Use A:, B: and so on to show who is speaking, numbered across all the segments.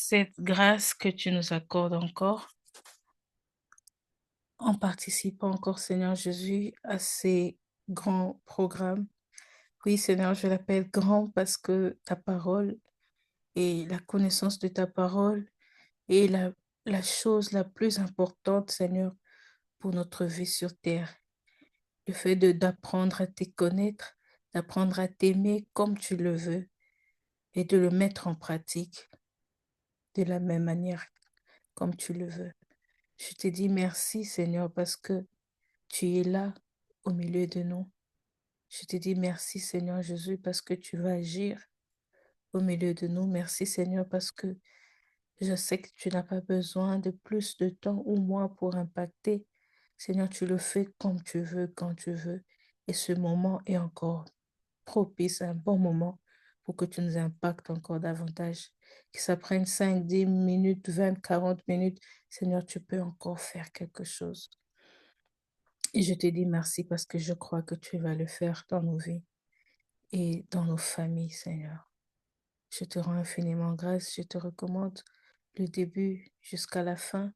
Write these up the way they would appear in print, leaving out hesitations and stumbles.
A: cette grâce que tu nous accordes encore en participant encore, Seigneur Jésus, à ces grands programmes. Oui, Seigneur, je l'appelle grand parce que ta parole et la connaissance de ta parole est la chose la plus importante, Seigneur, pour notre vie sur terre. Le fait d'apprendre à te connaître, d'apprendre à t'aimer comme tu le veux et de le mettre en pratique de la même manière comme tu le veux. Je te dis merci, Seigneur, parce que tu es là au milieu de nous. Je te dis merci, Seigneur Jésus, parce que tu vas agir au milieu de nous. Merci, Seigneur, parce que je sais que tu n'as pas besoin de plus de temps ou moins pour impacter. Seigneur, tu le fais comme tu veux, quand tu veux. Et ce moment est encore propice, un bon moment pour que tu nous impactes encore davantage. Que ça prenne 5, 10 minutes, 20, 40 minutes. Seigneur, tu peux encore faire quelque chose. Et je te dis merci parce que je crois que tu vas le faire dans nos vies et dans nos familles, Seigneur. Je te rends infiniment grâce. Je te recommande le début jusqu'à la fin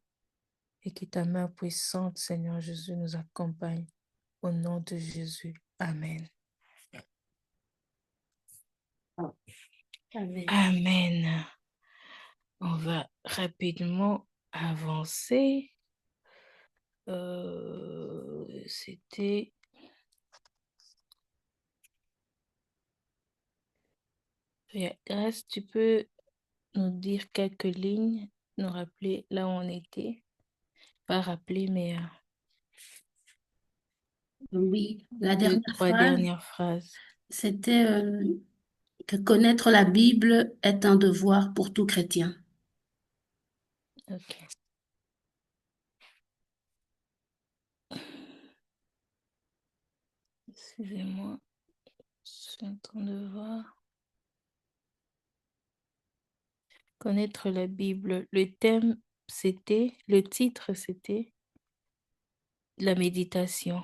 A: et que ta main puissante, Seigneur Jésus, nous accompagne. Au nom de Jésus. Amen.
B: Amen.
A: Amen. On va rapidement avancer. C'était... Grâce, tu peux nous dire quelques lignes, nous rappeler là où on était. Pas rappeler, mais
B: Oui, la
A: 2,
B: dernière
A: 3
B: phrase,
A: dernières phrases.
B: c'était que connaître la Bible est un devoir pour tout chrétien.
A: Ok. Excusez-moi, je suis en train de voir. Connaître la Bible. Le titre, c'était la méditation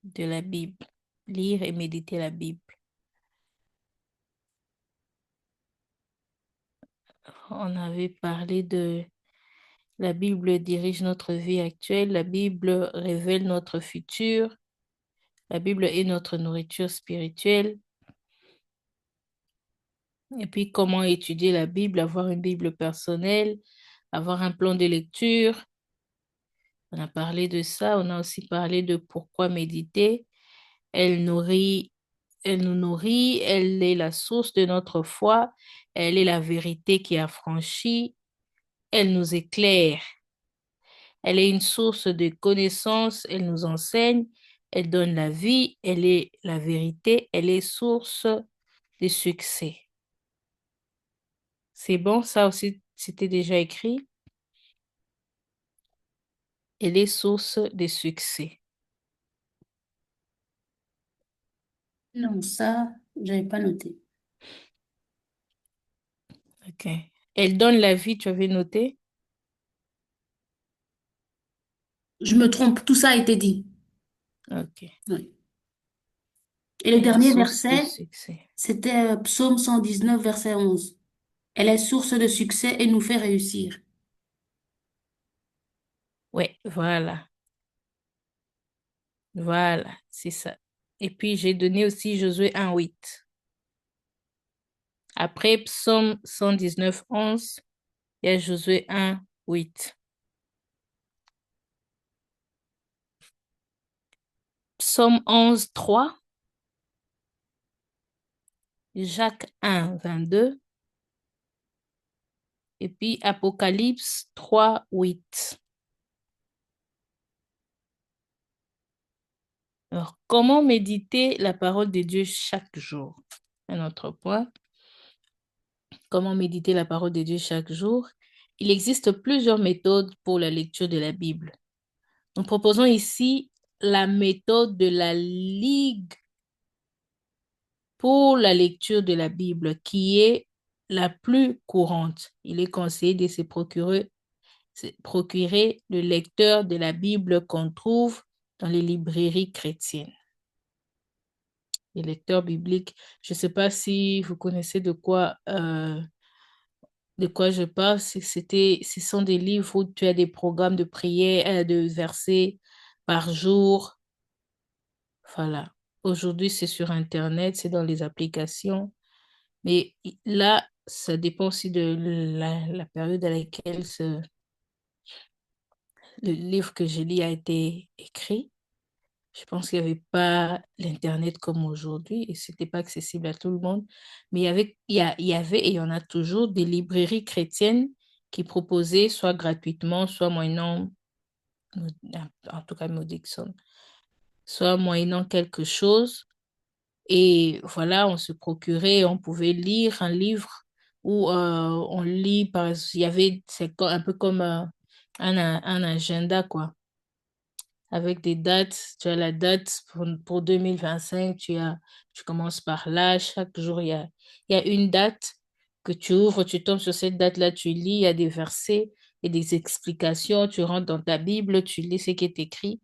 A: de la Bible. Lire et méditer la Bible. On avait parlé de la Bible dirige notre vie actuelle, la Bible révèle notre futur, la Bible est notre nourriture spirituelle. Et puis, comment étudier la Bible, avoir une Bible personnelle, avoir un plan de lecture. On a parlé de ça. On a aussi parlé de pourquoi méditer. Elle nous nourrit, elle est la source de notre foi, elle est la vérité qui affranchit, elle nous éclaire. Elle est une source de connaissances, elle nous enseigne, elle donne la vie, elle est la vérité, elle est source de succès. C'est bon, ça aussi, c'était déjà écrit. Elle est source de succès.
B: Non, ça, j'avais pas noté.
A: OK. Elle donne la vie, tu avais noté?
B: Je me trompe, tout ça a été dit.
A: OK.
B: Oui. Et le
A: Elle est
B: dernier
A: source de
B: verset,
A: succès.
B: c'était Psaume 119, verset 11. Elle est source de succès et nous fait réussir.
A: Ouais, voilà. Voilà, c'est ça. Et puis, j'ai donné aussi Josué 1:8. Après Psaume 119, 11, il y a Josué 1:8. Psaume 11, 3. Jacques 1:22. Et puis Apocalypse 3:8. Alors, comment méditer la parole de Dieu chaque jour? Un autre point. Comment méditer la parole de Dieu chaque jour? Il existe plusieurs méthodes pour la lecture de la Bible. Nous proposons ici la méthode de la Ligue pour la lecture de la Bible, qui est la plus courante. Il est conseillé de se procurer le lecteur de la Bible qu'on trouve dans les librairies chrétiennes. les lecteurs bibliques. Je ne sais pas si vous connaissez de quoi je parle. Ce sont des livres où tu as des programmes de prière, de versets par jour. Voilà. Aujourd'hui, c'est sur Internet, c'est dans les applications. Mais là, ça dépend aussi de la période à laquelle le livre que j'ai lu a été écrit. Je pense qu'il n'y avait pas l'Internet comme aujourd'hui et c'était pas accessible à tout le monde. Mais il y avait et il y en a toujours des librairies chrétiennes qui proposaient soit gratuitement, soit moyennant, en tout cas modique somme, soit moyennant quelque chose. Et voilà, on se procurait, on pouvait lire un livre où on lit, par exemple, il y avait, un peu comme un agenda, quoi, avec des dates. Tu as la date pour 2025, tu commences par là, chaque jour, il y a une date que tu ouvres, tu tombes sur cette date-là, tu lis, il y a des versets et des explications, tu rentres dans ta Bible, tu lis ce qui est écrit.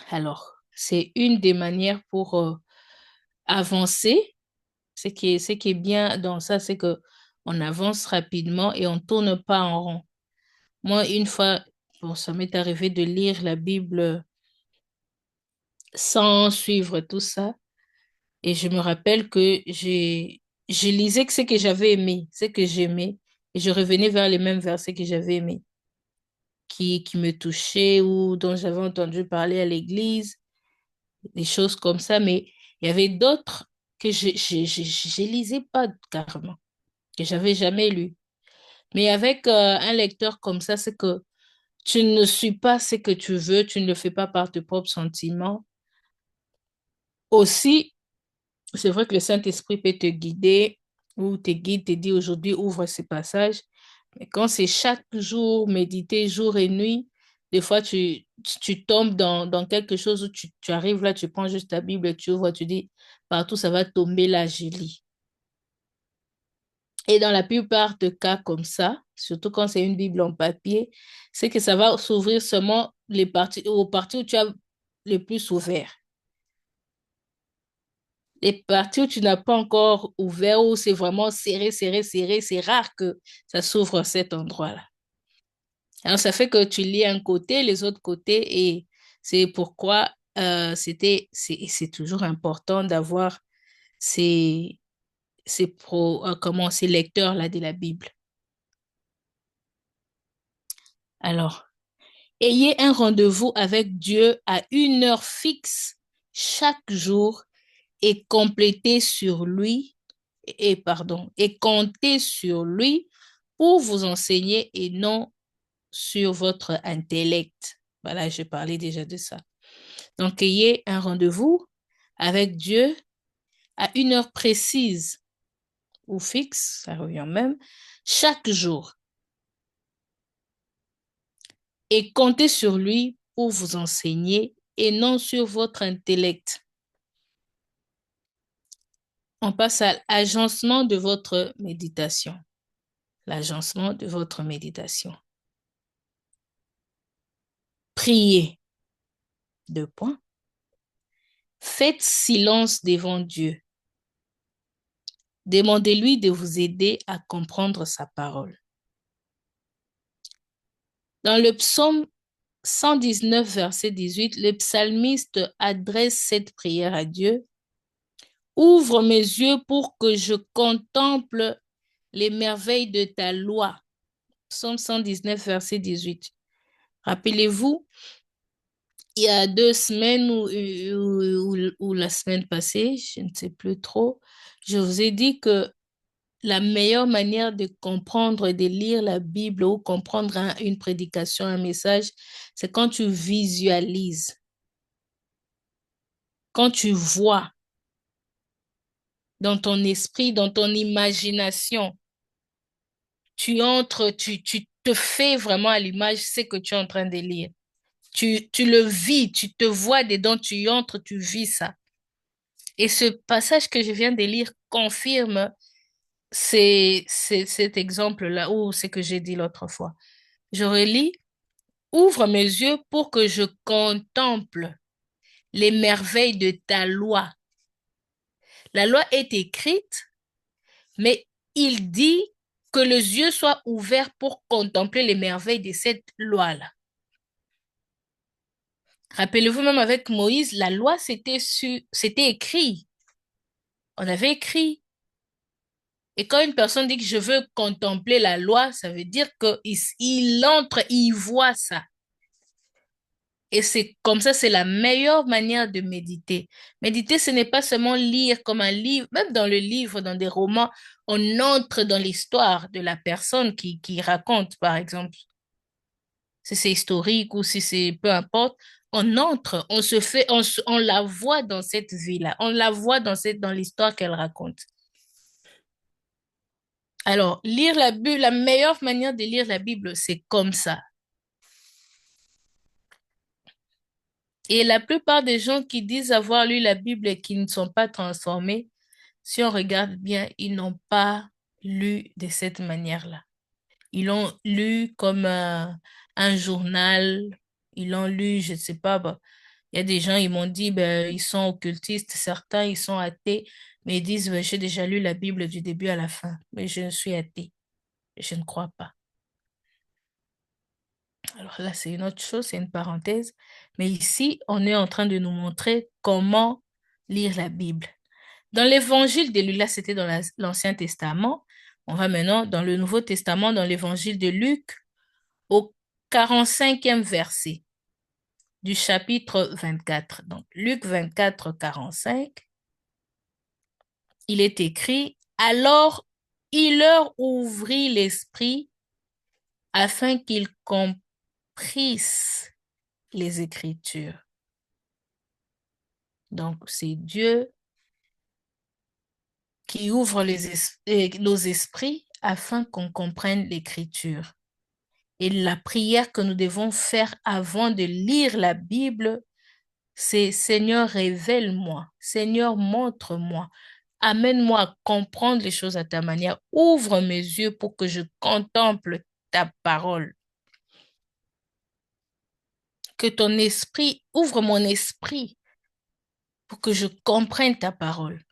A: Alors, c'est une des manières pour avancer. Ce qui est bien dans ça, c'est que on avance rapidement et on tourne pas en rond. Moi, une fois, bon, ça m'est arrivé de lire la Bible sans suivre tout ça. Et je me rappelle que je lisais que ce que j'avais aimé, ce que j'aimais, et je revenais vers les mêmes versets que j'avais aimés, qui me touchaient ou dont j'avais entendu parler à l'église, des choses comme ça. Mais il y avait d'autres que je lisais pas carrément, que j'avais jamais lu. Mais avec un lecteur comme ça, c'est que tu ne suis pas ce que tu veux, tu ne le fais pas par tes propres sentiments. Aussi, c'est vrai que le Saint-Esprit peut te guider ou te guide, te dit aujourd'hui, ouvre ces passages. Mais quand c'est chaque jour, méditer jour et nuit, des fois, tu tombes dans quelque chose où tu arrives là, tu prends juste ta Bible, tu ouvres, tu dis, partout, ça va tomber là, je lis. Et dans la plupart de cas comme ça, surtout quand c'est une Bible en papier, c'est que ça va s'ouvrir seulement aux parties où tu as le plus ouvert. Les parties où tu n'as pas encore ouvert, où c'est vraiment serré, serré, serré, c'est rare que ça s'ouvre à cet endroit-là. Alors, ça fait que tu lis un côté, les autres côtés, et c'est pourquoi c'est toujours important d'avoir ces, ces lecteurs-là de la Bible. Alors, ayez un rendez-vous avec Dieu à une heure fixe chaque jour et complétez sur lui, et comptez sur lui pour vous enseigner et non sur votre intellect. Voilà, je parlais déjà de ça. Donc, ayez un rendez-vous avec Dieu à une heure précise ou fixe, ça revient même, chaque jour et comptez sur lui pour vous enseigner et non sur votre intellect. On passe à l'agencement de votre méditation. L'agencement de votre méditation. Priez. Deux points. Faites silence devant Dieu. Demandez-lui de vous aider à comprendre sa parole. Dans le psaume 119, verset 18, le psalmiste adresse cette prière à Dieu. Ouvre mes yeux pour que je contemple les merveilles de ta loi. Psaume 119, verset 18. Rappelez-vous, il y a 2 semaines ou la semaine passée, je ne sais plus trop, je vous ai dit que la meilleure manière de comprendre et de lire la Bible ou comprendre une prédication, un message, c'est quand tu visualises, quand tu vois dans ton esprit, dans ton imagination, tu entres, tu te fais vraiment à l'image ce que tu es en train de lire. Tu le vis, tu te vois dedans, tu y entres, tu vis ça. Et ce passage que je viens de lire confirme cet exemple-là, ou ce que j'ai dit l'autre fois. Je relis, ouvre mes yeux pour que je contemple les merveilles de ta loi. La loi est écrite, mais il dit que les yeux soient ouverts pour contempler les merveilles de cette loi-là. Rappelez-vous même avec Moïse, la loi, c'était écrit. On avait écrit. Et quand une personne dit que je veux contempler la loi, ça veut dire qu'il entre, il voit ça. Et c'est comme ça, c'est la meilleure manière de méditer. Méditer, ce n'est pas seulement lire comme un livre, même dans le livre, dans des romans, on entre dans l'histoire de la personne qui raconte, par exemple. Si c'est historique ou si c'est peu importe, on entre, on se fait, on la voit dans cette vie-là, on la voit dans l'histoire qu'elle raconte. Alors, lire la Bible, la meilleure manière de lire la Bible, c'est comme ça. Et la plupart des gens qui disent avoir lu la Bible et qui ne sont pas transformés, si on regarde bien, ils n'ont pas lu de cette manière-là. Ils l'ont lu comme un journal, ils l'ont lu, je ne sais pas, bah, il y a des gens, ils m'ont dit, ben, ils sont occultistes, certains, ils sont athées, mais ils disent, ben, j'ai déjà lu la Bible du début à la fin, mais je suis athée, je ne crois pas. Alors là, c'est une autre chose, c'est une parenthèse. Mais ici, on est en train de nous montrer comment lire la Bible. Dans l'évangile de Luc, là, c'était dans l'Ancien Testament. On va maintenant dans le Nouveau Testament, dans l'évangile de Luc, au 45e verset du chapitre 24. Donc, Luc 24, 45, il est écrit, alors il leur ouvrit l'esprit afin qu'ils comprissent les Écritures. Donc, c'est Dieu qui ouvre nos esprits afin qu'on comprenne l'Écriture. Et la prière que nous devons faire avant de lire la Bible, c'est Seigneur, révèle-moi, Seigneur, montre-moi, amène-moi à comprendre les choses à ta manière, ouvre mes yeux pour que je contemple ta parole. Que ton esprit ouvre mon esprit pour que je comprenne ta parole.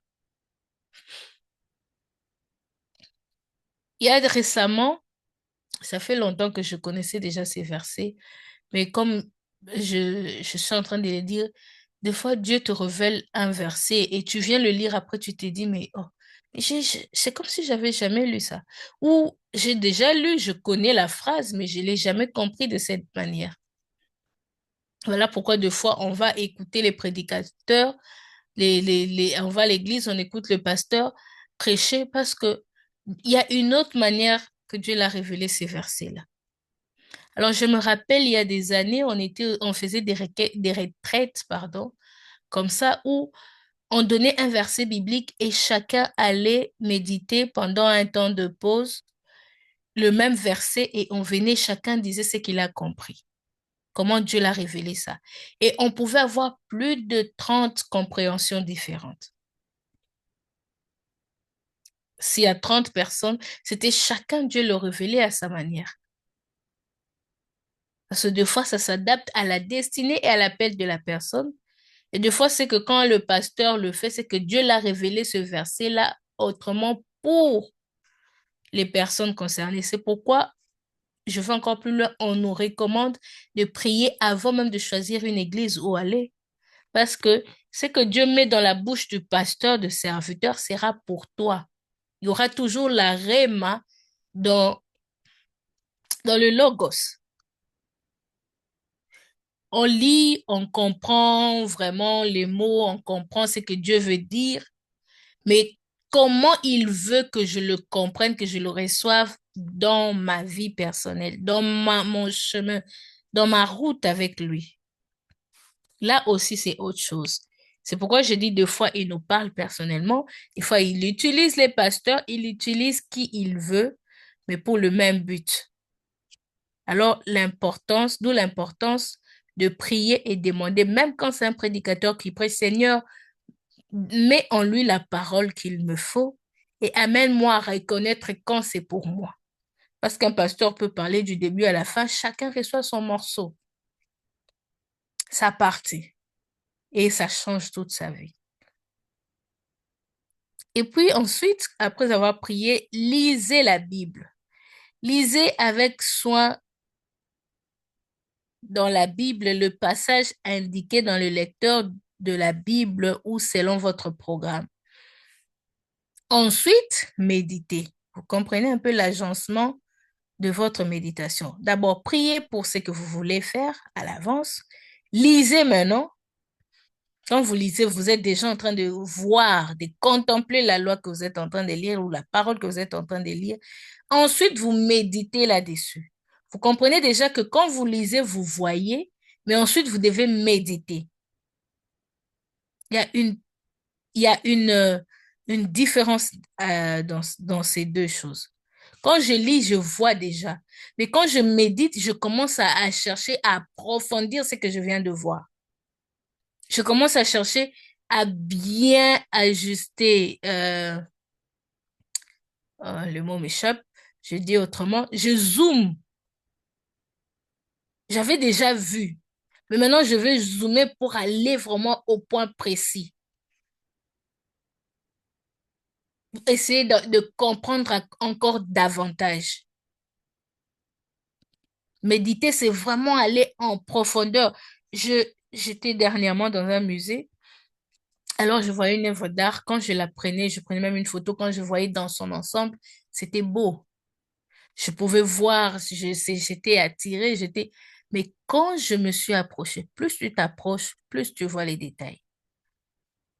A: Il y a récemment, ça fait longtemps que je connaissais déjà ces versets, mais comme je suis en train de les dire, des fois Dieu te révèle un verset et tu viens le lire après, tu te dis, mais oh, c'est comme si j'avais jamais lu ça. Ou j'ai déjà lu, je connais la phrase, mais je l'ai jamais compris de cette manière. Voilà pourquoi des fois on va écouter les prédicateurs, on va à l'église, on écoute le pasteur prêcher parce que il y a une autre manière que Dieu l'a révélé ces versets-là. Alors, je me rappelle, il y a des années, on faisait des retraites, pardon, comme ça, où on donnait un verset biblique et chacun allait méditer pendant un temps de pause le même verset et on venait, chacun disait ce qu'il a compris, comment Dieu l'a révélé ça. Et on pouvait avoir plus de 30 compréhensions différentes. S'il y a 30 personnes, c'était chacun Dieu le révélait à sa manière. Parce que des fois, ça s'adapte à la destinée et à l'appel de la personne. Et des fois, c'est que quand le pasteur le fait, c'est que Dieu l'a révélé ce verset-là autrement pour les personnes concernées. C'est pourquoi, je vais encore plus loin, on nous recommande de prier avant même de choisir une église où aller. Parce que ce que Dieu met dans la bouche du pasteur, de serviteur, sera pour toi. Il y aura toujours la réma dans, dans le logos. On lit, on comprend vraiment les mots, on comprend ce que Dieu veut dire, mais comment il veut que je le comprenne, que je le reçoive dans ma vie personnelle, dans mon chemin, dans ma route avec lui. Là aussi, c'est autre chose. C'est pourquoi je dis deux fois, il nous parle personnellement. Des fois, il utilise les pasteurs, il utilise qui il veut, mais pour le même but. Alors, d'où l'importance de prier et demander, même quand c'est un prédicateur qui prie, Seigneur, mets en lui la parole qu'il me faut et amène-moi à reconnaître quand c'est pour moi. Parce qu'un pasteur peut parler du début à la fin, chacun reçoit son morceau, sa partie, et ça change toute sa vie. Et puis ensuite, après avoir prié, lisez la Bible. Lisez avec soin dans la Bible le passage indiqué dans le lecteur de la Bible ou selon votre programme. Ensuite, méditez. Vous comprenez un peu l'agencement de votre méditation. D'abord, priez pour ce que vous voulez faire à l'avance. Lisez maintenant. Quand vous lisez, vous êtes déjà en train de voir, de contempler la loi que vous êtes en train de lire ou la parole que vous êtes en train de lire. Ensuite, vous méditez là-dessus. Vous comprenez déjà que quand vous lisez, vous voyez, mais ensuite, vous devez méditer. Il y a une, il y a une différence dans ces deux choses. Quand je lis, je vois déjà. Mais quand je médite, je commence à chercher à approfondir ce que je viens de voir. Je commence à chercher à bien ajuster, le mot m'échappe, je dis autrement, je zoome. J'avais déjà vu, mais maintenant je vais zoomer pour aller vraiment au point précis. Essayer de comprendre encore davantage. Méditer, c'est vraiment aller en profondeur. J'étais dernièrement dans un musée. Alors, je voyais une œuvre d'art. Quand je la prenais, je prenais même une photo. Quand je voyais dans son ensemble, c'était beau. Je pouvais voir, j'étais attirée, Mais quand je me suis approchée, plus tu t'approches, plus tu vois les détails.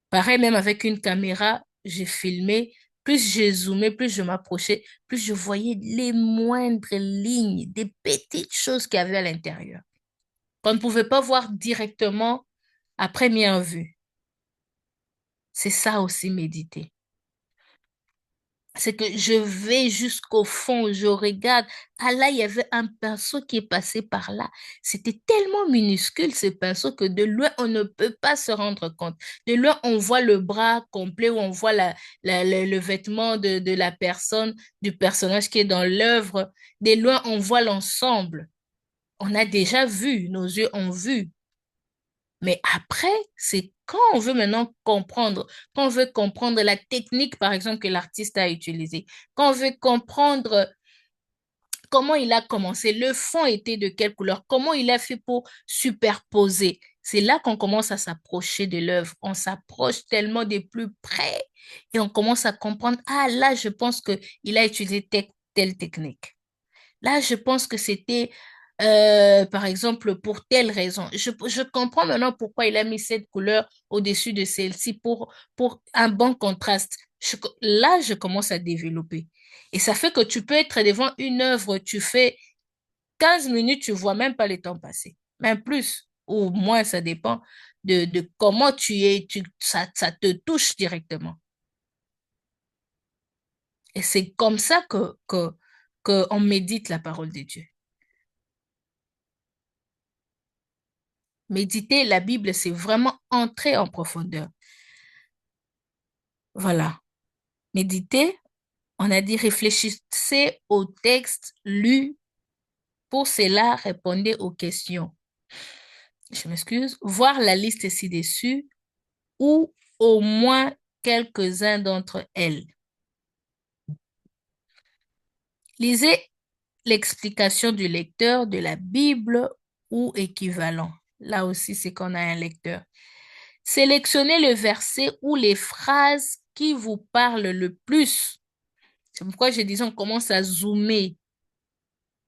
A: Pareil, même avec une caméra, j'ai filmé. Plus j'ai zoomé, plus je m'approchais, plus je voyais les moindres lignes, des petites choses qu'il y avait à l'intérieur, qu'on ne pouvait pas voir directement à première vue. C'est ça aussi méditer. C'est que je vais jusqu'au fond, je regarde. Ah là, il y avait un pinceau qui est passé par là. C'était tellement minuscule ce pinceau que de loin, on ne peut pas se rendre compte. De loin, on voit le bras complet ou on voit le vêtement de la personne, du personnage qui est dans l'œuvre. De loin, on voit l'ensemble. On a déjà vu, nos yeux ont vu. Mais après, c'est quand on veut maintenant comprendre, quand on veut comprendre la technique, par exemple, que l'artiste a utilisée, quand on veut comprendre comment il a commencé, le fond était de quelle couleur, comment il a fait pour superposer. C'est là qu'on commence à s'approcher de l'œuvre. On s'approche tellement de plus près et on commence à comprendre, ah là, je pense qu'il a utilisé telle technique. Là, je pense que c'était, par exemple, pour telle raison. Je comprends maintenant pourquoi il a mis cette couleur au-dessus de celle-ci pour un bon contraste. Là, je commence à développer. Et ça fait que tu peux être devant une œuvre, tu fais 15 minutes, tu vois même pas le temps passer. Même plus, ou moins, ça dépend de comment tu es, ça te touche directement. Et c'est comme ça que on médite la parole de Dieu. Méditer la Bible, c'est vraiment entrer en profondeur. Voilà. Méditer, on a dit réfléchissez au texte lu. Pour cela, répondez aux questions. Je m'excuse. Voir la liste ci-dessus ou au moins quelques-uns d'entre elles. Lisez l'explication du lecteur de la Bible ou équivalent. Là aussi, c'est qu'on a un lecteur. Sélectionnez le verset ou les phrases qui vous parlent le plus. C'est pourquoi je disais, on commence à zoomer.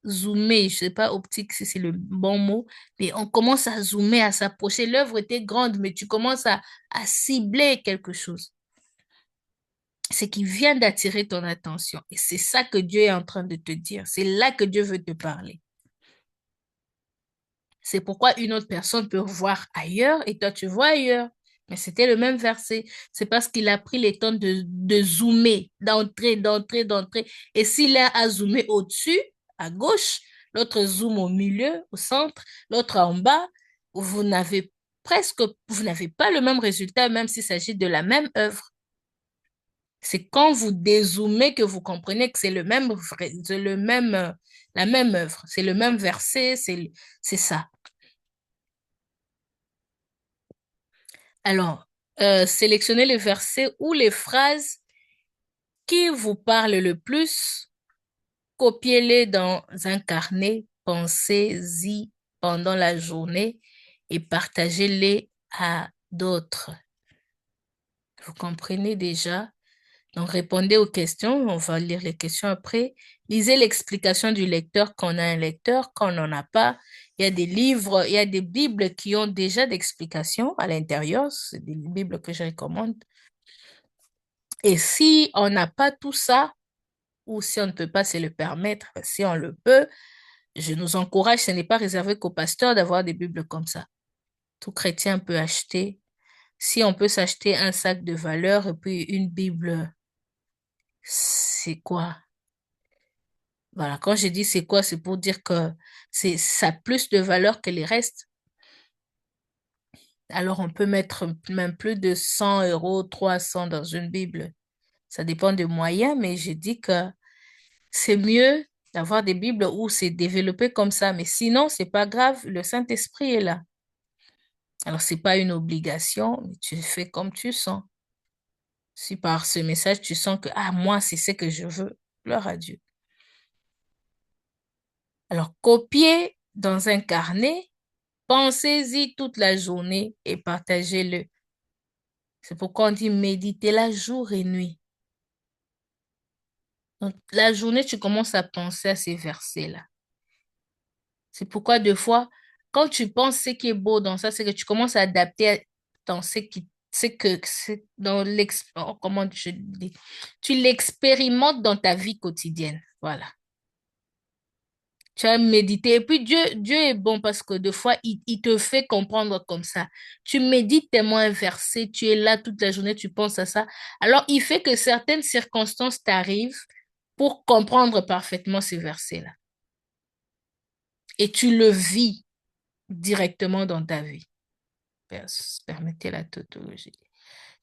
A: Zoomer, je sais pas optique si c'est le bon mot, mais on commence à zoomer, à s'approcher. L'œuvre était grande, mais tu commences à cibler quelque chose. C'est qui vient d'attirer ton attention. Et c'est ça que Dieu est en train de te dire. C'est là que Dieu veut te parler. C'est pourquoi une autre personne peut voir ailleurs et toi tu vois ailleurs. Mais c'était le même verset. C'est parce qu'il a pris le temps de zoomer, d'entrer. Et s'il a à zoomer au-dessus, à gauche, l'autre zoom au milieu, au centre, l'autre en bas, vous n'avez vous n'avez pas le même résultat, même s'il s'agit de la même œuvre. C'est quand vous dézoomez que vous comprenez que c'est la même œuvre. C'est le même verset, c'est ça. Alors, sélectionnez les versets ou les phrases qui vous parle le plus, copiez-les dans un carnet, pensez-y pendant la journée et partagez-les à d'autres. Vous comprenez déjà? Donc, répondez aux questions. On va lire les questions après. Lisez l'explication du lecteur quand on a un lecteur, quand on n'en a pas. Il y a des livres, il y a des Bibles qui ont déjà d'explications à l'intérieur. C'est des Bibles que je recommande. Et si on n'a pas tout ça, ou si on ne peut pas se le permettre, si on le peut, je nous encourage, ce n'est pas réservé qu'aux pasteurs d'avoir des Bibles comme ça. Tout chrétien peut acheter. Si on peut s'acheter un sac de valeur et puis une Bible, c'est quoi? Voilà, quand je dis c'est quoi, c'est pour dire que ça a plus de valeur que les restes. Alors on peut mettre même plus de 100 euros, 300 dans une Bible. Ça dépend des moyens, mais je dis que c'est mieux d'avoir des Bibles où c'est développé comme ça. Mais sinon, c'est pas grave, le Saint-Esprit est là. Alors, c'est pas une obligation, mais tu fais comme tu sens. Si par ce message, tu sens que, ah, moi, c'est ce que je veux, gloire à Dieu. Alors, copiez dans un carnet, pensez-y toute la journée et partagez-le. C'est pourquoi on dit méditez la jour et nuit. Donc, la journée, tu commences à penser à ces versets-là. C'est pourquoi, deux fois, quand tu penses ce qui est beau dans ça, c'est que tu commences à adapter dans c'est dans comment je dis, tu l'expérimentes dans ta vie quotidienne. Voilà. Tu as médité. Et puis Dieu est bon parce que des fois, il te fait comprendre comme ça. Tu médites tellement un verset, tu es là toute la journée, tu penses à ça. Alors, il fait que certaines circonstances t'arrivent pour comprendre parfaitement ces versets-là. Et tu le vis directement dans ta vie. Permettez la tautologie.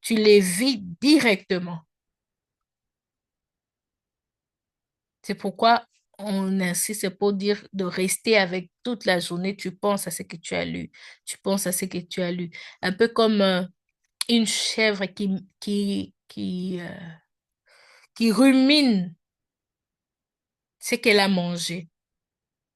A: Tu les vis directement. C'est pourquoi on insiste pour dire de rester avec toute la journée. Tu penses à ce que tu as lu. Tu penses à ce que tu as lu. Un peu comme une chèvre qui rumine ce qu'elle a mangé.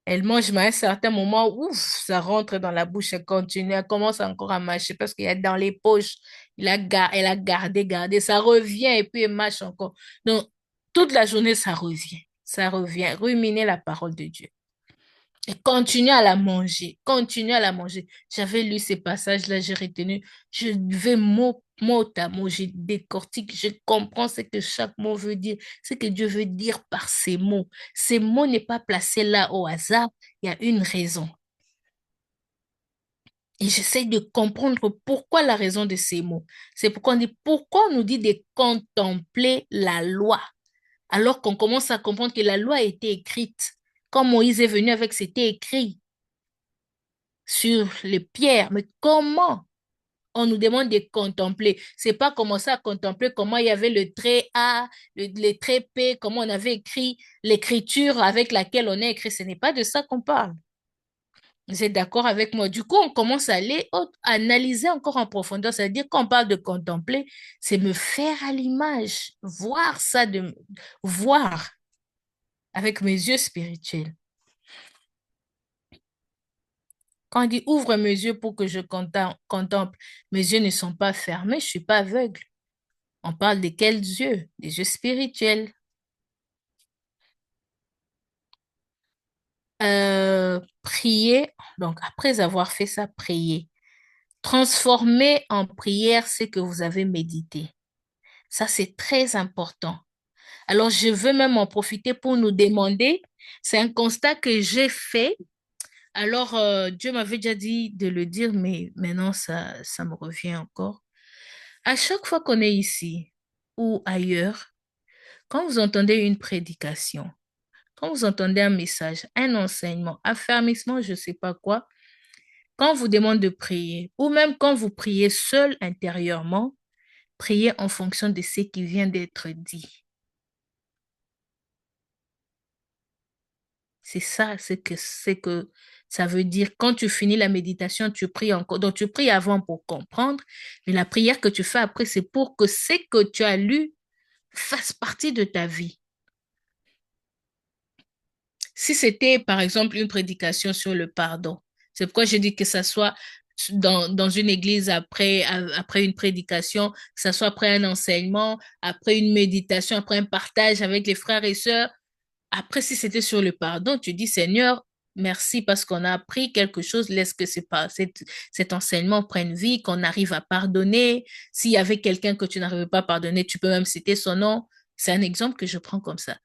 A: Elle mange, mais à un certain moment, ouf, ça rentre dans la bouche, elle continue, elle commence encore à mâcher parce qu'il y a dans les poches, elle a gardé, ça revient et puis elle mâche encore. Donc, toute la journée, ça revient, ruminer la parole de Dieu. Et continue à la manger, continue à la manger. J'avais lu ces passages-là, j'ai retenu, je vais mot à mot, je décortique, je comprends ce que chaque mot veut dire, ce que Dieu veut dire par ces mots. Ces mots n'est pas placé là au hasard, il y a une raison. Et j'essaie de comprendre pourquoi la raison de ces mots. C'est pourquoi pourquoi on nous dit de contempler la loi, alors qu'on commence à comprendre que la loi a été écrite. Quand Moïse est venu avec, c'était écrit sur les pierres. Mais comment on nous demande de contempler? C'est pas commencer à contempler comment il y avait le trait A, le trait P, comment on avait écrit l'écriture avec laquelle on a écrit. Ce n'est pas de ça qu'on parle. Vous êtes d'accord avec moi? Du coup, on commence à aller analyser encore en profondeur. C'est-à-dire qu'on parle de contempler, c'est me faire à l'image, voir ça, voir avec mes yeux spirituels. Quand on dit ouvre mes yeux pour que je contemple, mes yeux ne sont pas fermés, je ne suis pas aveugle. On parle de quels yeux? Des yeux spirituels. Prier, donc après avoir fait ça, prier. Transformer en prière ce que vous avez médité. Ça, c'est très important. Alors, je veux même en profiter pour nous demander, c'est un constat que j'ai fait. Alors, Dieu m'avait déjà dit de le dire, mais maintenant, ça me revient encore. À chaque fois qu'on est ici ou ailleurs, quand vous entendez une prédication, quand vous entendez un message, un enseignement, affermissement, je ne sais pas quoi, quand on vous demande de prier, ou même quand vous priez seul intérieurement, priez en fonction de ce qui vient d'être dit. C'est ça, c'est que ça veut dire. Quand tu finis la méditation, tu pries encore. Donc, tu pries avant pour comprendre, mais la prière que tu fais après, c'est pour que ce que tu as lu fasse partie de ta vie. Si c'était, par exemple, une prédication sur le pardon, c'est pourquoi je dis que ça soit dans une église après une prédication, que ça soit après un enseignement, après une méditation, après un partage avec les frères et sœurs. Après, si c'était sur le pardon, tu dis, Seigneur, merci parce qu'on a appris quelque chose, laisse que cet enseignement prenne vie, qu'on arrive à pardonner. S'il y avait quelqu'un que tu n'arrivais pas à pardonner, tu peux même citer son nom. C'est un exemple que je prends comme ça.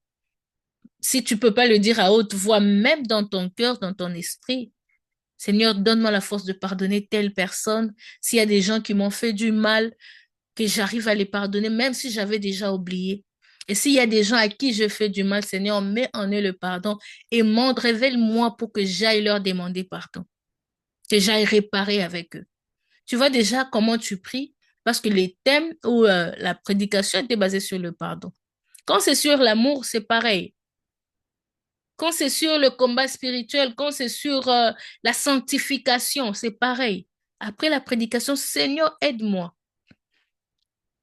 A: Si tu peux pas le dire à haute voix, même dans ton cœur, dans ton esprit, Seigneur, donne-moi la force de pardonner telle personne. S'il y a des gens qui m'ont fait du mal, que j'arrive à les pardonner, même si j'avais déjà oublié. Et s'il y a des gens à qui je fais du mal, Seigneur, mets en eux le pardon et montre, révèle-moi pour que j'aille leur demander pardon, que j'aille réparer avec eux. Tu vois déjà comment tu pries, parce que les thèmes ou la prédication était basée sur le pardon. Quand c'est sur l'amour, c'est pareil. Quand c'est sur le combat spirituel, quand c'est sur la sanctification, c'est pareil. Après la prédication, Seigneur, aide-moi.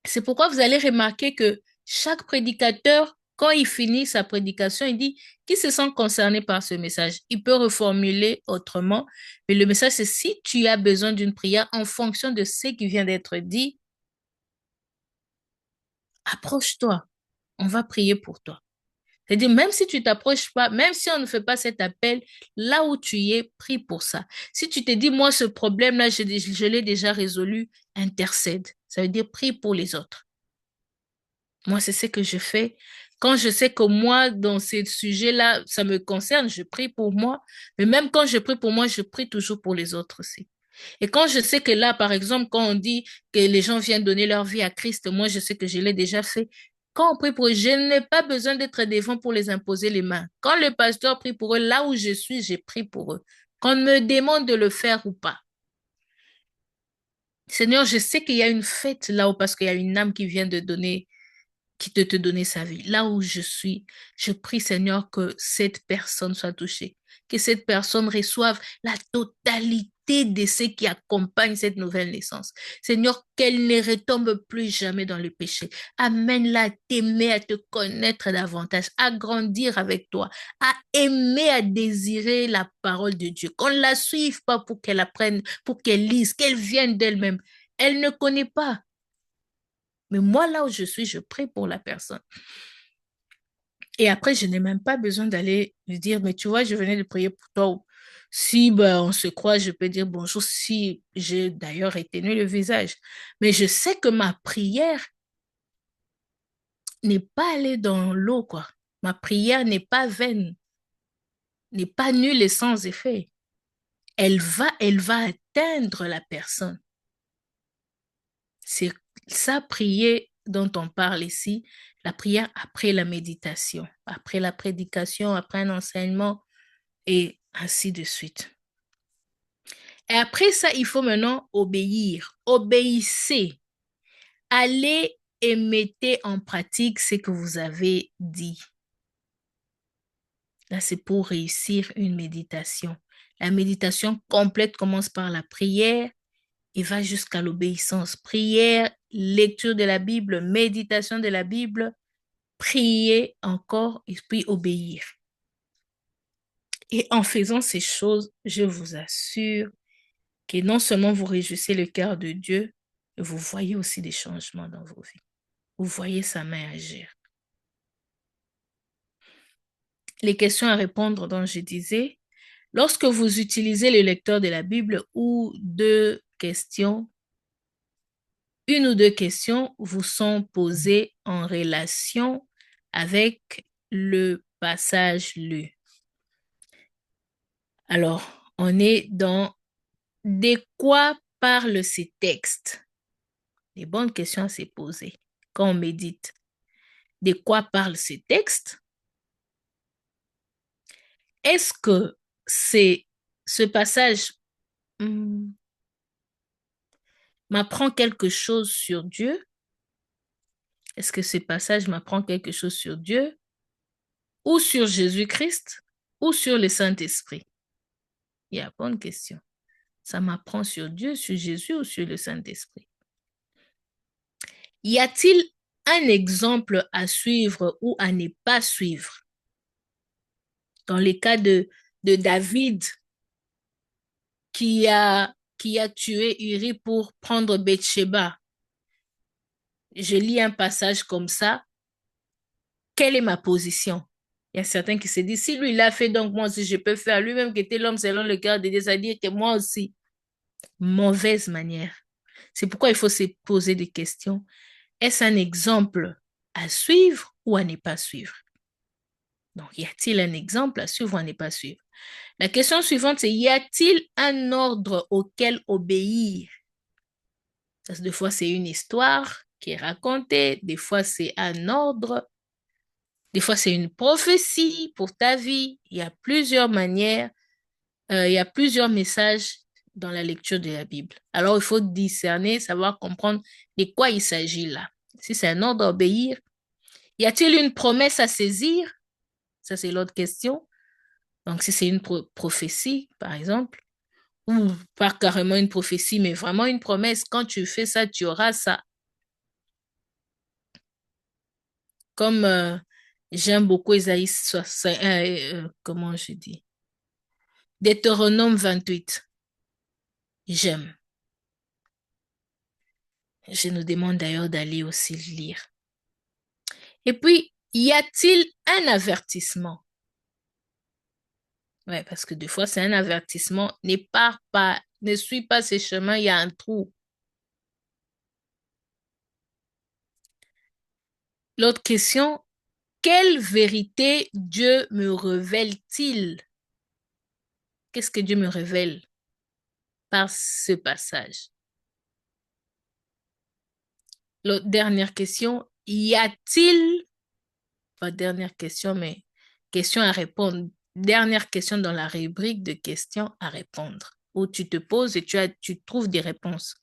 A: C'est pourquoi vous allez remarquer que chaque prédicateur, quand il finit sa prédication, il dit qui se sent concerné par ce message. Il peut reformuler autrement, mais le message, c'est si tu as besoin d'une prière en fonction de ce qui vient d'être dit, approche-toi. On va prier pour toi. C'est-à-dire, même si tu t'approches pas, même si on ne fait pas cet appel, là où tu y es, prie pour ça. Si tu te dis, moi, ce problème-là, je l'ai déjà résolu, intercède. Ça veut dire prie pour les autres. Moi, c'est ce que je fais. Quand je sais que moi, dans ces sujets-là, ça me concerne, je prie pour moi. Mais même quand je prie pour moi, je prie toujours pour les autres aussi. Et quand je sais que là, par exemple, quand on dit que les gens viennent donner leur vie à Christ, moi, je sais que je l'ai déjà fait. Quand on prie pour eux, je n'ai pas besoin d'être devant pour les imposer les mains. Quand le pasteur prie pour eux, là où je suis, j'ai prié pour eux. Qu'on me demande de le faire ou pas. Seigneur, je sais qu'il y a une fête là-haut parce qu'il y a une âme qui vient de donner qui te donner sa vie. Là où je suis, je prie, Seigneur, que cette personne soit touchée, que cette personne reçoive la totalité de ce qui accompagne cette nouvelle naissance. Seigneur, qu'elle ne retombe plus jamais dans le péché. Amène-la à t'aimer, à te connaître davantage, à grandir avec toi, à aimer, à désirer la parole de Dieu. Qu'on ne la suive pas pour qu'elle apprenne, pour qu'elle lise, qu'elle vienne d'elle-même. Elle ne connaît pas. Mais moi, là où je suis, je prie pour la personne. Et après, je n'ai même pas besoin d'aller lui dire, mais tu vois, je venais de prier pour toi. Si ben, on se croise, je peux dire bonjour si j'ai d'ailleurs éteigné le visage. Mais je sais que ma prière n'est pas allée dans l'eau, quoi. Ma prière n'est pas vaine, n'est pas nulle et sans effet. Elle va atteindre la personne. C'est ça, prier dont on parle ici, la prière après la méditation, après la prédication, après un enseignement et ainsi de suite. Et après ça, il faut maintenant obéir. Obéissez. Allez et mettez en pratique ce que vous avez dit. Là, c'est pour réussir une méditation. La méditation complète commence par la prière et va jusqu'à l'obéissance. Prière, lecture de la Bible, méditation de la Bible, prier encore et puis obéir. Et en faisant ces choses, je vous assure que non seulement vous réjouissez le cœur de Dieu, mais vous voyez aussi des changements dans vos vies. Vous voyez sa main agir. Les questions à répondre dont je disais, lorsque vous utilisez le lecteur de la Bible ou une ou deux questions vous sont posées en relation avec le passage lu. Alors, on est dans de quoi parlent ces textes? Des bonnes questions à se poser quand on médite. De quoi parlent ces textes? Est-ce que c'est ce passage m'apprend quelque chose sur Dieu? Est-ce que ce passage m'apprend quelque chose sur Dieu ou sur Jésus-Christ ou sur le Saint-Esprit? Il y a bonne question. Ça m'apprend sur Dieu, sur Jésus ou sur le Saint-Esprit? Y a-t-il un exemple à suivre ou à ne pas suivre. Dans le cas de David qui a tué Uri pour prendre Bathsheba, je lis un passage comme ça, quelle est ma position? Il y a certains qui se disent, si lui l'a fait, donc moi aussi je peux faire. Lui-même qui était l'homme selon le cœur de Dieu, c'est-à-dire que moi aussi. Mauvaise manière. C'est pourquoi il faut se poser des questions. Est-ce un exemple à suivre ou à ne pas suivre? Donc, y a-t-il un exemple à suivre ou à ne pas suivre? La question suivante, c'est y a-t-il un ordre auquel obéir? Parce que des fois, c'est une histoire qui est racontée, des fois, c'est un ordre, des fois, c'est une prophétie pour ta vie. Il y a plusieurs manières, il y a plusieurs messages dans la lecture de la Bible. Alors, il faut discerner, savoir comprendre de quoi il s'agit là. Si c'est un ordre à obéir, y a-t-il une promesse à saisir? Ça, c'est l'autre question. Donc, si c'est une prophétie, par exemple, ou pas carrément une prophétie, mais vraiment une promesse, quand tu fais ça, tu auras ça. Comme j'aime beaucoup Isaïe 60, comment je dis? Deutéronome 28. J'aime. Je nous demande d'ailleurs d'aller aussi le lire. Et puis, y a-t-il un avertissement? Ouais, parce que des fois, c'est un avertissement. Ne pars pas, ne suis pas ces chemins, il y a un trou. L'autre question, quelle vérité Dieu me révèle-t-il? Qu'est-ce que Dieu me révèle par ce passage? L'autre dernière question, y a-t-il, pas dernière question, mais question à répondre. Dernière question dans la rubrique de questions à répondre, où tu te poses et tu trouves des réponses.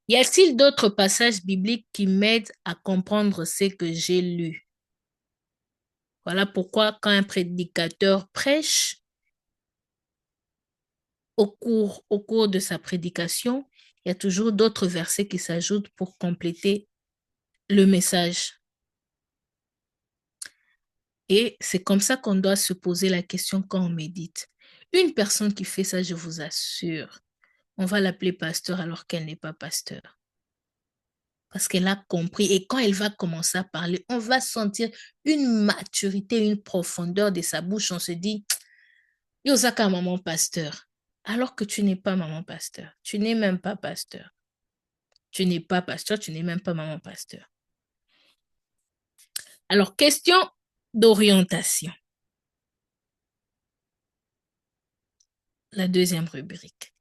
A: Y a-t-il d'autres passages bibliques qui m'aident à comprendre ce que j'ai lu? Voilà pourquoi quand un prédicateur prêche, au cours de sa prédication, il y a toujours d'autres versets qui s'ajoutent pour compléter le message. Et c'est comme ça qu'on doit se poser la question quand on médite. Une personne qui fait ça, je vous assure, on va l'appeler pasteur alors qu'elle n'est pas pasteur. Parce qu'elle a compris. Et quand elle va commencer à parler, on va sentir une maturité, une profondeur de sa bouche. On se dit, Yosaka, maman pasteur. Alors que tu n'es pas maman pasteur. Tu n'es même pas pasteur. Tu n'es pas pasteur, tu n'es même pas maman pasteur. Alors, question d'orientation. La deuxième rubrique.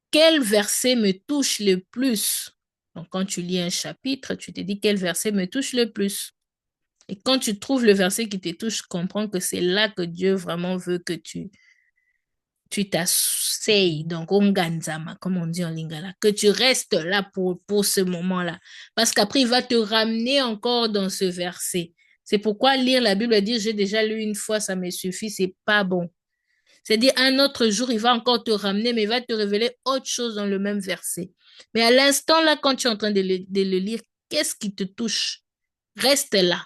A: Quel verset me touche le plus? Donc, quand tu lis un chapitre, tu te dis quel verset me touche le plus. Et quand tu trouves le verset qui te touche, comprends que c'est là que Dieu vraiment veut que tu t'asseyes, donc onganzama, comme on dit en lingala, que tu restes là pour ce moment-là. Parce qu'après, il va te ramener encore dans ce verset. C'est pourquoi lire la Bible et dire j'ai déjà lu une fois, ça me suffit, c'est pas bon. C'est-à-dire un autre jour, il va encore te ramener, mais il va te révéler autre chose dans le même verset. Mais à l'instant là, quand tu es en train de le lire, qu'est-ce qui te touche? Reste là.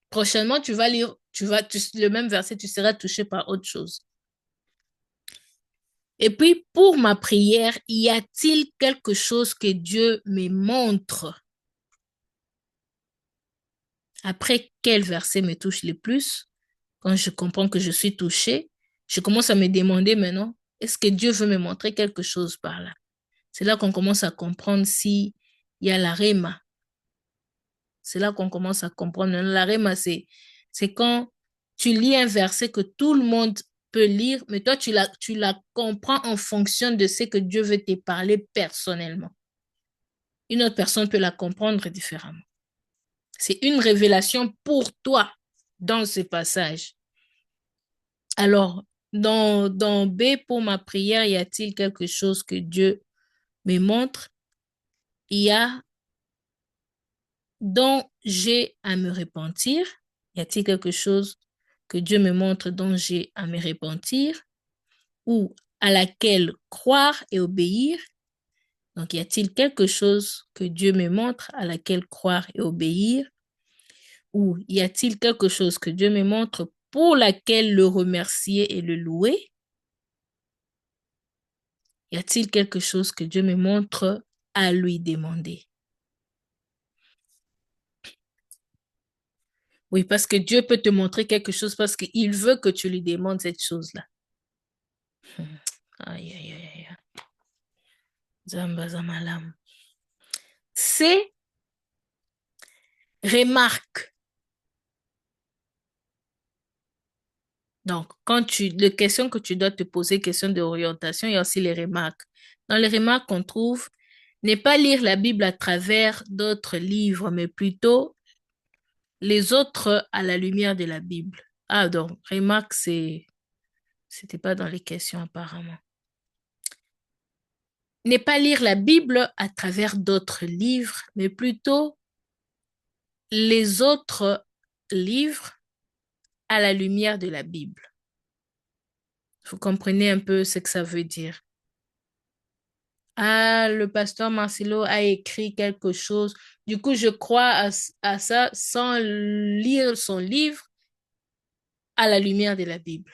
A: Prochainement, tu vas lire, le même verset, tu seras touché par autre chose. Et puis, pour ma prière, y a-t-il quelque chose que Dieu me montre? Après, quel verset me touche le plus? Quand je comprends que je suis touchée, je commence à me demander maintenant, est-ce que Dieu veut me montrer quelque chose par là? C'est là qu'on commence à comprendre s'il y a la réma. C'est là qu'on commence à comprendre. La réma, c'est quand tu lis un verset que tout le monde peut lire, mais toi, tu la comprends en fonction de ce que Dieu veut te parler personnellement. Une autre personne peut la comprendre différemment. C'est une révélation pour toi dans ce passage. Alors, dans B, pour ma prière, y a-t-il quelque chose que Dieu me montre? Il y a dont j'ai à me repentir? Y a-t-il quelque chose que Dieu me montre dont j'ai à me repentir ou à laquelle croire et obéir? Donc, y a-t-il quelque chose que Dieu me montre à laquelle croire et obéir? Ou y a-t-il quelque chose que Dieu me montre pour laquelle le remercier et le louer? Y a-t-il quelque chose que Dieu me montre à lui demander? Oui, parce que Dieu peut te montrer quelque chose parce qu'il veut que tu lui demandes cette chose-là. Aïe, aïe, aïe, aïe. Zamba, zamalam. C'est remarque. Donc, les questions que tu dois te poser, questions d'orientation, il y a aussi les remarques. Dans les remarques qu'on trouve, n'est pas lire la Bible à travers d'autres livres, mais plutôt les autres à la lumière de la Bible. Ah, donc, remarque, c'était pas dans les questions apparemment. N'est pas lire la Bible à travers d'autres livres, mais plutôt les autres livres à la lumière de la Bible. Vous comprenez un peu ce que ça veut dire. Ah, le pasteur Marcelo a écrit quelque chose. Du coup, je crois à ça sans lire son livre à la lumière de la Bible.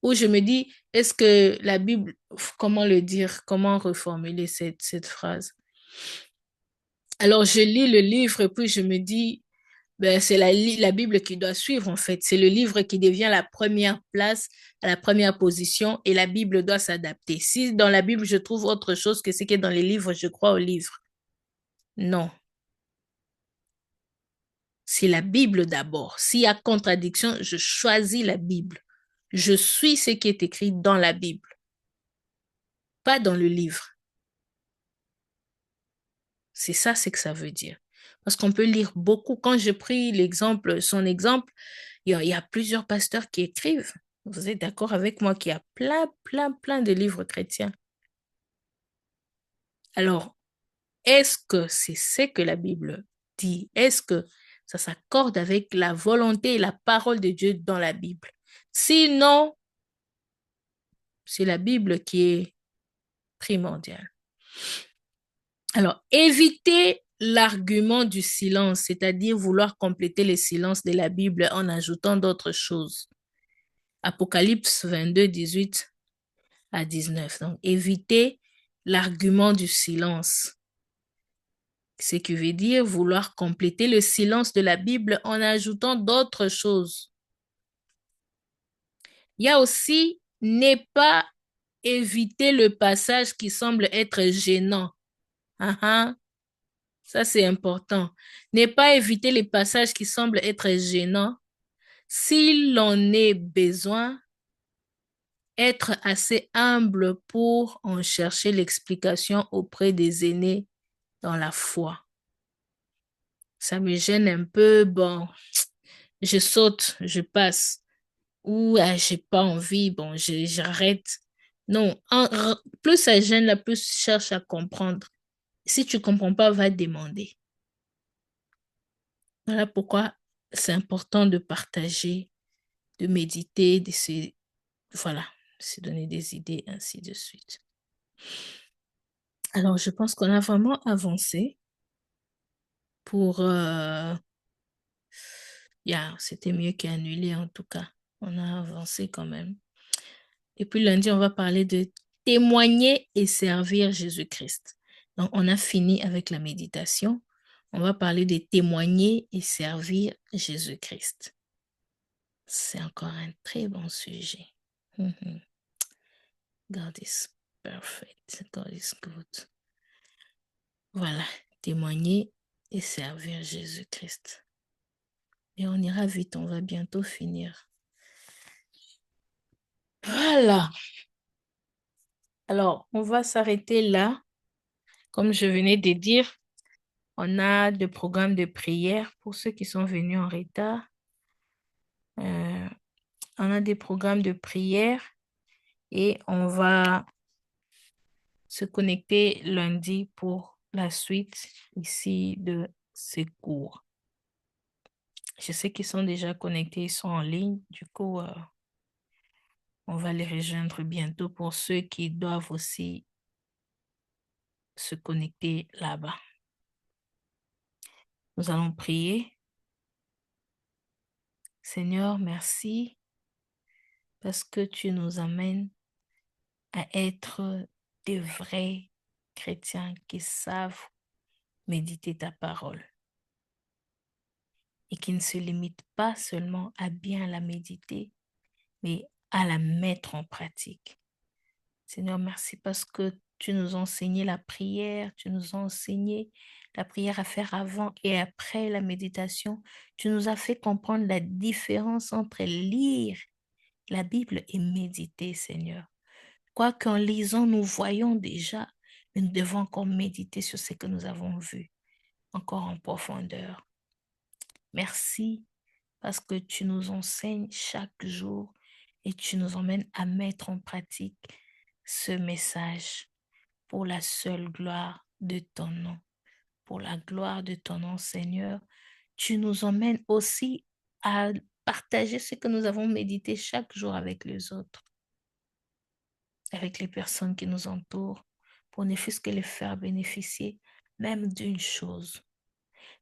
A: Ou je me dis, est-ce que la Bible, comment le dire, comment reformuler cette phrase? Alors, je lis le livre et puis je me dis, ben, c'est la Bible qui doit suivre en fait. C'est le livre qui devient la première place, la première position et la Bible doit s'adapter. Si dans la Bible je trouve autre chose que ce qui est dans les livres, je crois au livre. Non. C'est la Bible d'abord. S'il y a contradiction, je choisis la Bible. Je suis ce qui est écrit dans la Bible, pas dans le livre. C'est ça, c'est que ça veut dire. Parce qu'on peut lire beaucoup. Quand j'ai pris son exemple, il y a plusieurs pasteurs qui écrivent. Vous êtes d'accord avec moi qu'il y a plein de livres chrétiens. Alors, est-ce que c'est ce que la Bible dit? Est-ce que ça s'accorde avec la volonté et la parole de Dieu dans la Bible? Sinon, c'est la Bible qui est primordiale. Alors, évitez l'argument du silence, c'est-à-dire vouloir compléter les silences de la Bible en ajoutant d'autres choses. Apocalypse 22, 18 à 19. Donc, évitez l'argument du silence. Ce qui veut dire vouloir compléter le silence de la Bible en ajoutant d'autres choses. Il y a aussi ne pas éviter le passage qui semble être gênant. Ça, c'est important. Ne pas éviter les passages qui semblent être gênants. S'il en est besoin, être assez humble pour en chercher l'explication auprès des aînés dans la foi. Ça me gêne un peu, bon, je saute, je passe. Ou j'ai pas envie, bon, j'arrête. Non, plus ça gêne, là, plus je cherche à comprendre. Si tu comprends pas, va demander. Voilà pourquoi c'est important de partager, de méditer, voilà, se donner des idées, ainsi de suite. Alors, je pense qu'on a vraiment avancé pour... c'était mieux qu'annulé en tout cas. On a avancé quand même. Et puis lundi, on va parler de témoigner et servir Jésus-Christ. Donc, on a fini avec la méditation. On va parler de témoigner et servir Jésus-Christ. C'est encore un très bon sujet. God is perfect. God is good. Voilà, témoigner et servir Jésus-Christ. Et on ira vite, on va bientôt finir. Voilà. Alors, on va s'arrêter là. Comme je venais de dire, on a des programmes de prière pour ceux qui sont venus en retard. On a des programmes de prière et on va se connecter lundi pour la suite ici de ces cours. Je sais qu'ils sont déjà connectés, ils sont en ligne. Du coup, on va les rejoindre bientôt pour ceux qui doivent aussi se connecter là-bas. Nous allons prier. Seigneur, merci parce que tu nous amènes à être des vrais chrétiens qui savent méditer ta parole et qui ne se limitent pas seulement à bien la méditer, mais à la mettre en pratique. Seigneur, merci parce que tu nous as enseigné la prière, tu nous as enseigné la prière à faire avant et après la méditation. Tu nous as fait comprendre la différence entre lire la Bible et méditer, Seigneur. Quoi qu'en lisant, nous voyons déjà, mais nous devons encore méditer sur ce que nous avons vu, encore en profondeur. Merci parce que tu nous enseignes chaque jour et tu nous emmènes à mettre en pratique ce message pour la seule gloire de ton nom. Pour la gloire de ton nom, Seigneur, tu nous emmènes aussi à partager ce que nous avons médité chaque jour avec les autres, avec les personnes qui nous entourent, pour ne fût-ce que les faire bénéficier même d'une chose.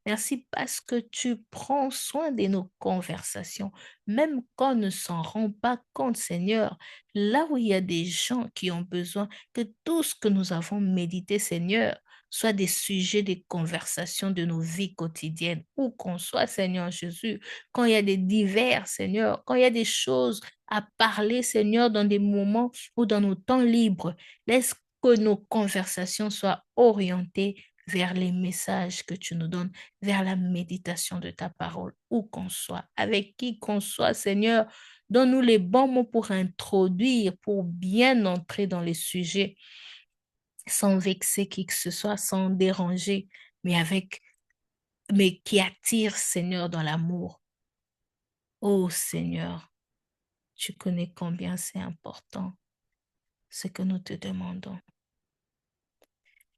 A: Merci parce que tu prends soin de nos conversations, même quand on ne s'en rend pas compte, Seigneur. Là où il y a des gens qui ont besoin que tout ce que nous avons médité, Seigneur, soit des sujets de conversation de nos vies quotidiennes, où qu'on soit, Seigneur Jésus, quand il y a des divers, Seigneur, quand il y a des choses à parler, Seigneur, dans des moments ou dans nos temps libres, laisse que nos conversations soient orientées vers les messages que tu nous donnes, vers la méditation de ta parole, où qu'on soit, avec qui qu'on soit, Seigneur. Donne-nous les bons mots pour introduire, pour bien entrer dans les sujets, sans vexer qui que ce soit, sans déranger, mais qui attire, Seigneur, dans l'amour. Oh Seigneur, tu connais combien c'est important ce que nous te demandons.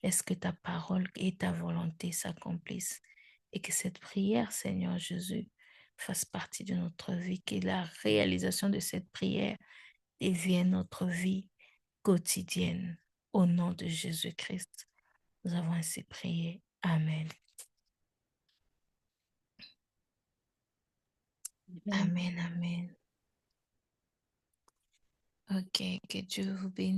A: Est-ce que ta parole et ta volonté s'accomplissent et que cette prière, Seigneur Jésus, fasse partie de notre vie, que la réalisation de cette prière devienne notre vie quotidienne. Au nom de Jésus-Christ, nous avons ainsi prié. Amen. Amen, amen. Ok, que Dieu vous bénisse.